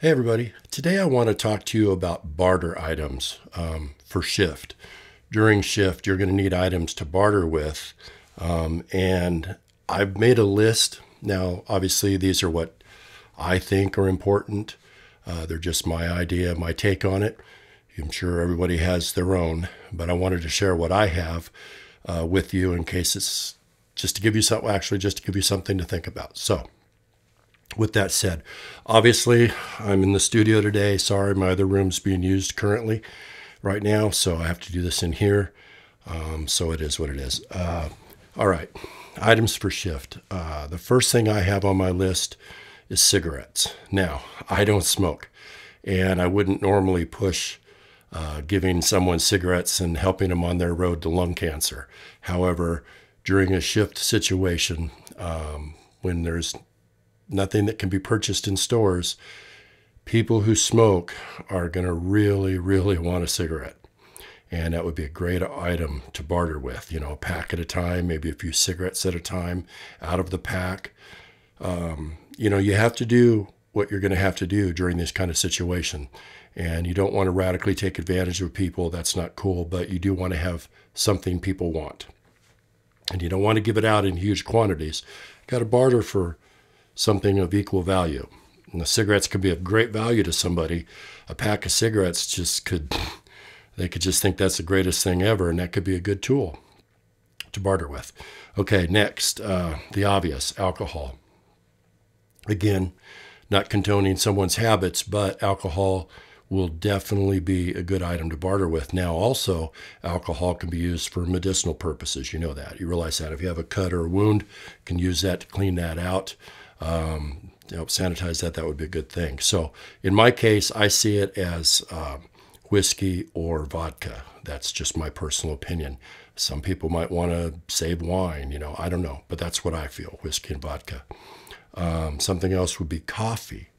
Hey everybody, today I want to talk to you about barter items for shift. During shift, you're going to need items to barter with, and I've made a list. Now, obviously, these are what I think are important. They're just my idea, my take on it. I'm sure everybody has their own, but I wanted to share what I have with you in case it's just to give you something, actually, just to give you something to think about. So, with that said, obviously, I'm in the studio today. Sorry, my other room's being used currently right now, so I have to do this in here. So it is what it is. All right, items for shift. The first thing I have on my list is cigarettes. Now, I don't smoke, and I wouldn't normally push giving someone cigarettes and helping them on their road to lung cancer. However, during a shift situation, when there's nothing that can be purchased in stores, people who smoke are going to really, really want a cigarette. And that would be a great item to barter with, a pack at a time, maybe a few cigarettes at a time out of the pack. You have to do what you're going to have to do during this kind of situation. And you don't want to radically take advantage of people. That's not cool, but you do want to have something people want. And you don't want to give it out in huge quantities. You got to barter for something of equal value. And the cigarettes could be of great value to somebody. A pack of cigarettes they could just think that's the greatest thing ever, and that could be a good tool to barter with. Okay, next, the obvious, alcohol. Again, not condoning someone's habits, but alcohol will definitely be a good item to barter with. Now, also, alcohol can be used for medicinal purposes. You know that. You realize that. If you have a cut or a wound, you can use that to clean that out. To help sanitize that would be a good thing. So in my case, I see it as whiskey or vodka. That's just my personal opinion. Some people might want to save wine, I don't know, but that's what I feel, whiskey and vodka. Something else would be coffee.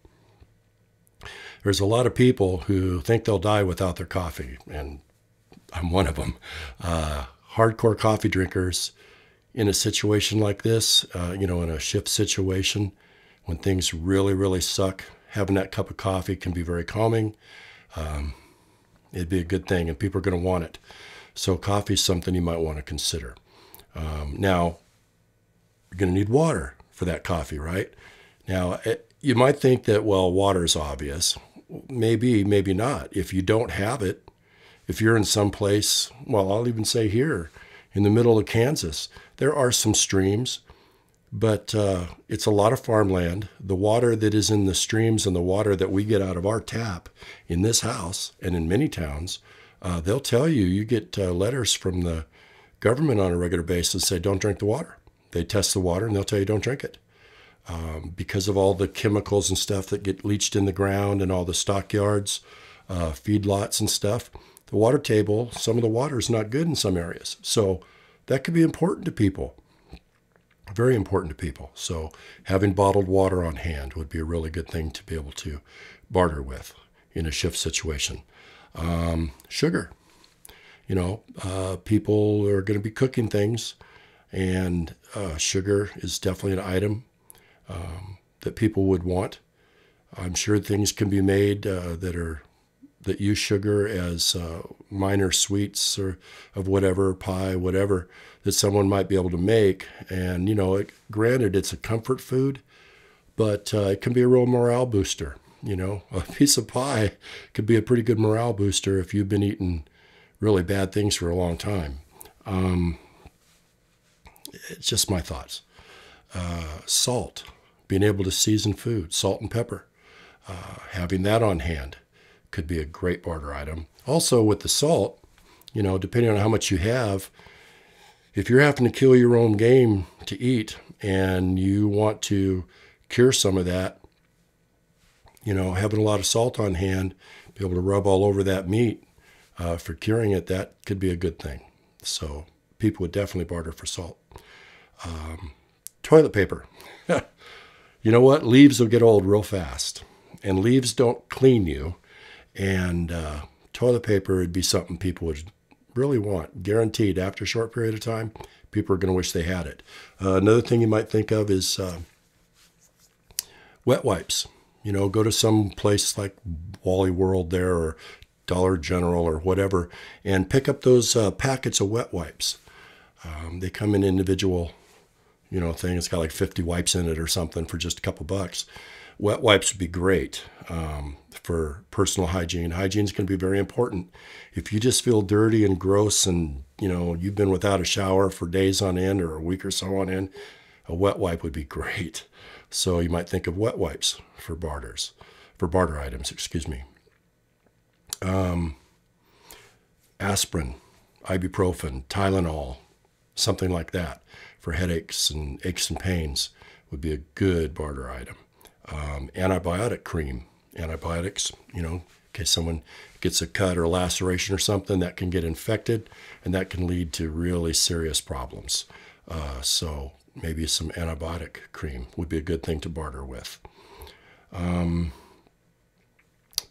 There's a lot of people who think they'll die without their coffee, and I'm one of them. Hardcore coffee drinkers, in a situation like this, in a shift situation, when things really, really suck, having that cup of coffee can be very calming. It'd be a good thing, and people are going to want it. So coffee is something you might want to consider. Now, you're going to need water for that coffee, right? Now, you might think that, well, water is obvious. Maybe, maybe not. If you don't have it, if you're in some place, well, I'll even say here, in the middle of Kansas, there are some streams, but it's a lot of farmland. The water that is in the streams and the water that we get out of our tap in this house and in many towns, they'll tell you get letters from the government on a regular basis say, don't drink the water. They test the water and they'll tell you don't drink it. Because of all the chemicals and stuff that get leached in the ground and all the stockyards, feedlots and stuff, the water table, some of the water is not good in some areas. So that could be important to people, very important to people. So having bottled water on hand would be a really good thing to be able to barter with in a shift situation. Sugar, people are going to be cooking things, and sugar is definitely an item that people would want. I'm sure things can be made that use sugar as minor sweets or of whatever, pie, whatever, that someone might be able to make. And, granted, it's a comfort food, but it can be a real morale booster. A piece of pie could be a pretty good morale booster if you've been eating really bad things for a long time. It's just my thoughts. Salt, being able to season food, salt and pepper, having that on hand could be a great barter item. Also with the salt, depending on how much you have, if you're having to kill your own game to eat and you want to cure some of that, having a lot of salt on hand, be able to rub all over that meat for curing it, that could be a good thing. So people would definitely barter for salt. Toilet paper. You know what? Leaves will get old real fast, and leaves don't clean you. And toilet paper would be something people would really want. Guaranteed, after a short period of time, people are going to wish they had it. Another thing you might think of is wet wipes. You know, go to some place like Wally World there or Dollar General or whatever and pick up those packets of wet wipes. They come in individual, you know, thing. It's got like 50 wipes in it or something for just a couple bucks. Wet wipes would be great for personal hygiene. Hygiene is going to be very important. If you just feel dirty and gross and, you know, you've been without a shower for days on end or a week or so on end, a wet wipe would be great. So you might think of wet wipes for barter items, excuse me. Aspirin, ibuprofen, Tylenol, something like that for headaches and aches and pains would be a good barter item. Antibiotic cream, antibiotics, you know, in case someone gets a cut or a laceration or something that can get infected and that can lead to really serious problems. So maybe some antibiotic cream would be a good thing to barter with.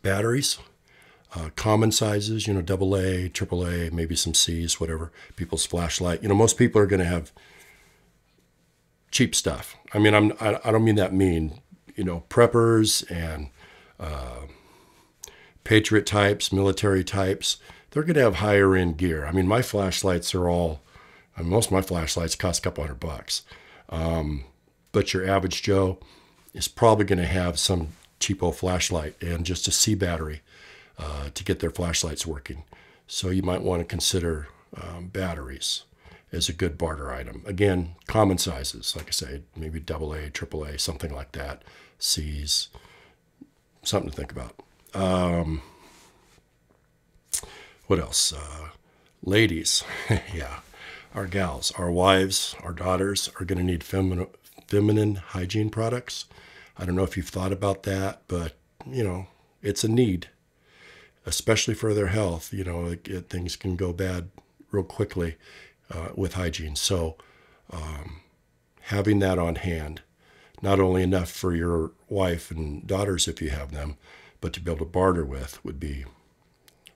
Batteries, common sizes, you know, AA, AAA, maybe some C's, whatever. People's flashlight. You know, most people are going to have cheap stuff. I mean, I don't mean that mean. You know, preppers and Patriot types, military types, they're going to have higher end gear. I mean, my flashlights are all, most of my flashlights cost a couple $100. But your average Joe is probably going to have some cheapo flashlight and just a C battery to get their flashlights working. So you might want to consider batteries as a good barter item. Again, common sizes, like I say, maybe AA, AAA, something like that. C's, something to think about. What else? Ladies, yeah, our gals, our wives, our daughters are going to need feminine hygiene products. I don't know if you've thought about that, but, you know, it's a need, especially for their health. You know, things can go bad real quickly with hygiene. So having that on hand, not only enough for your wife and daughters if you have them, but to be able to barter with would be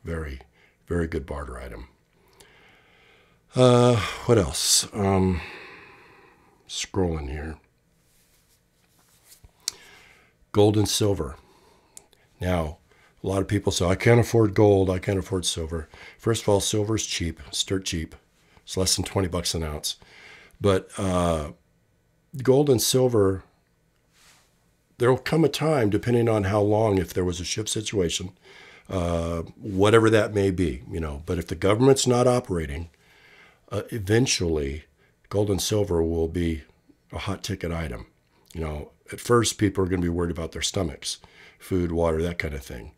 very, very good barter item. What else? Scrolling here. Gold and silver. Now, a lot of people say, I can't afford gold, I can't afford silver. First of all, silver's cheap, it's dirt cheap. It's less than 20 bucks an ounce. But gold and silver, there'll come a time, depending on how long, if there was a shift situation, whatever that may be, you know. But if the government's not operating, eventually gold and silver will be a hot ticket item. You know, at first people are going to be worried about their stomachs, food, water, that kind of thing.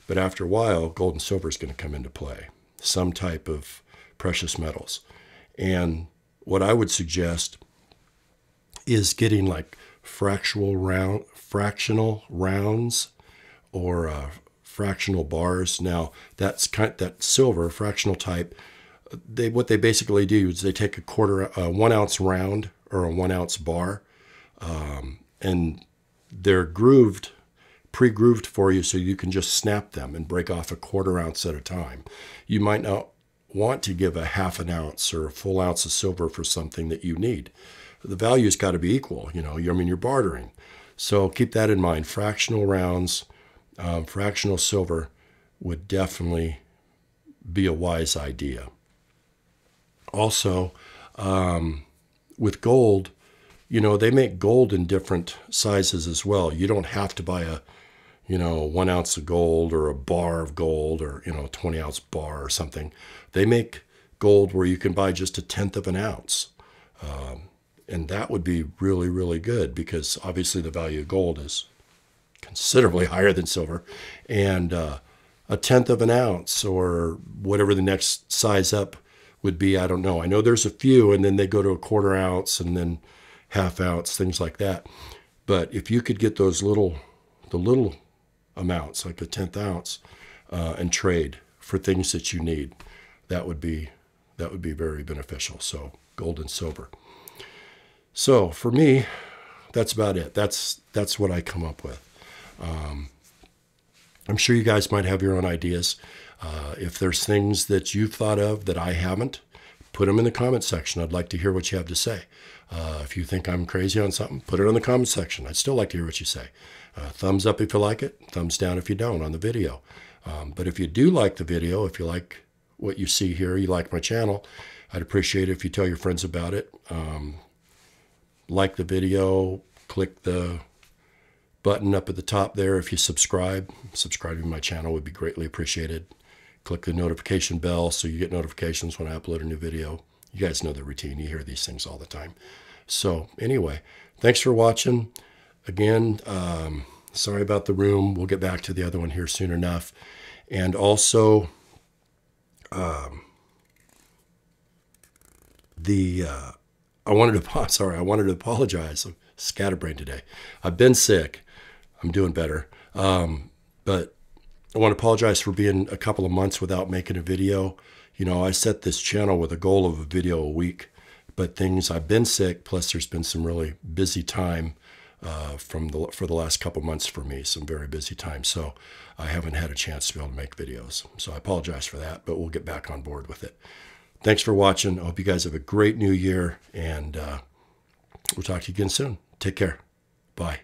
But after a while, gold and silver is going to come into play, some type of precious metals. And what I would suggest is getting like fractional rounds or fractional bars. Now, that silver fractional type, what they basically do is they take a 1 ounce round or a 1 ounce bar, and they're pre-grooved for you so you can just snap them and break off a 1/4 ounce at a time. You might not want to give a 1/2 ounce or a full ounce of silver for something that you need. The value's got to be equal, you know. I mean, you're bartering. So keep that in mind. Fractional rounds, fractional silver would definitely be a wise idea. Also, with gold, you know, they make gold in different sizes as well. You don't have to buy a, you know, 1 ounce of gold or a bar of gold or, you know, a 20 ounce bar or something. They make gold where you can buy just 1/10 of an ounce. And that would be really, really good because obviously the value of gold is considerably higher than silver. And 1/10 of an ounce or whatever the next size up would be, I don't know. I know there's a few, and then they go to a 1/4 ounce and then 1/2 ounce, things like that. But if you could get those the little amounts, like a 1/10 ounce, and trade for things that you need, that would be very beneficial. So gold and silver. So for me, that's about it. That's what I come up with. I'm sure you guys might have your own ideas. If there's things that you've thought of that I haven't, put them in the comment section. I'd like to hear what you have to say. If you think I'm crazy on something, put it in the comment section. I'd still like to hear what you say. Thumbs up if you like it, thumbs down if you don't on the video. But if you do like the video, if you like what you see here, you like my channel, I'd appreciate it if you tell your friends about it. Like the video, click the button up at the top there. If you subscribing to my channel would be greatly appreciated. Click the notification bell so you get notifications when I upload a new video. You guys know the routine. You hear these things all the time. So anyway, thanks for watching. Again, sorry about the room. We'll get back to the other one here soon enough. And also, I wanted to apologize. I'm scatterbrained today. I've been sick. I'm doing better. But I want to apologize for being a couple of months without making a video. You know, I set this channel with a goal of a video a week, but I've been sick, plus there's been some really busy time for the last couple months for me, some very busy time. So I haven't had a chance to be able to make videos. So I apologize for that, but we'll get back on board with it. Thanks for watching. I hope you guys have a great new year, and we'll talk to you again soon. Take care. Bye.